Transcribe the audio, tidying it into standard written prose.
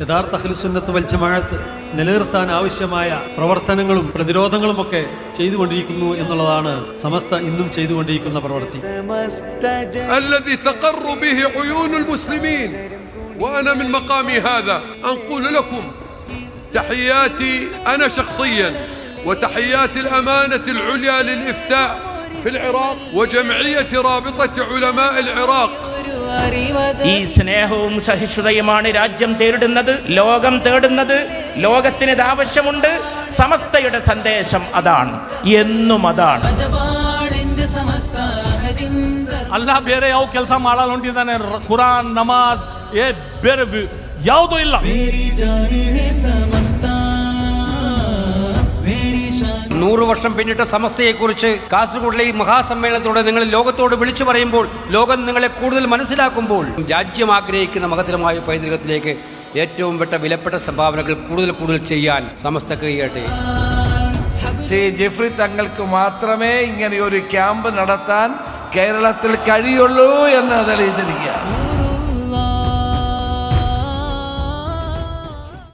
യഥാർത്ഥ അഹ്ലുസുന്നത്ത് വൽ ജമാഅത്ത് നിലനിർത്താൻ ആവശ്യമായ പ്രവർത്തനങ്ങളും പ്രതിരോധങ്ങളുമൊക്കെ ചെയ്തുകൊണ്ടിരിക്കുന്നു എന്നുള്ളതാണ് സമസ്ത ഇന്നും ചെയ്തുകൊണ്ടിരിക്കുന്ന പ്രവൃത്തി. الذي تقر به عيون المسلمين وانا من مقامي هذا انقل لكم تحياتي انا شخصيا وتحيات الامانه العليا للافتاء في العراق وجمعيه رابطه علماء العراق. ഈ സ്നേഹവും സഹിഷ്ണുതയുമാണ് രാജ്യം തേടുന്നത്, ലോകം തേടുന്നത്. ലോകത്തിന് ഇത് ആവശ്യമുണ്ട്. സമസ്തയുടെ സന്ദേശം അതാണ്, എന്നും അതാണ്. ಅಲ್ಲ ಬೇರೆ ಯಾವ ಕೆಲಸ ಮಾಡಲ್ಲ ಹೊಂಟಿದ್ದಾನೆ. ಕುರಾನ್ ನಮಾಜ್ ಬೇರೆ ಯಾವುದೂ ಇಲ್ಲ. 100 വർഷം പിന്നിട്ട സമസ്തയെക്കുറിച്ച് കാസർഗോഡിലെ ഈ മഹാസമ്മേളനത്തോടെ നിങ്ങൾ ലോകത്തോട് വിളിച്ചു പറയുമ്പോൾ, ലോകം നിങ്ങളെ കൂടുതൽ മനസ്സിലാക്കുമ്പോൾ, രാജ്യം ആഗ്രഹിക്കുന്ന മഹത്തരമായ പൈതൃകത്തിലേക്ക് ഏറ്റവും വിലപ്പെട്ട സംഭാവനകൾ കൂടുതൽ ചെയ്യാൻ സമസ്തക്ക് കഴിയട്ടെ. ജെഫ്രി തങ്ങൾക്ക് മാത്രമേ ഇങ്ങനെ ഒരു ക്യാമ്പ് നടത്താൻ കേരളത്തിൽ കഴിയുള്ളൂ എന്ന് തെളിയിച്ചിരിക്കുകയാണ്.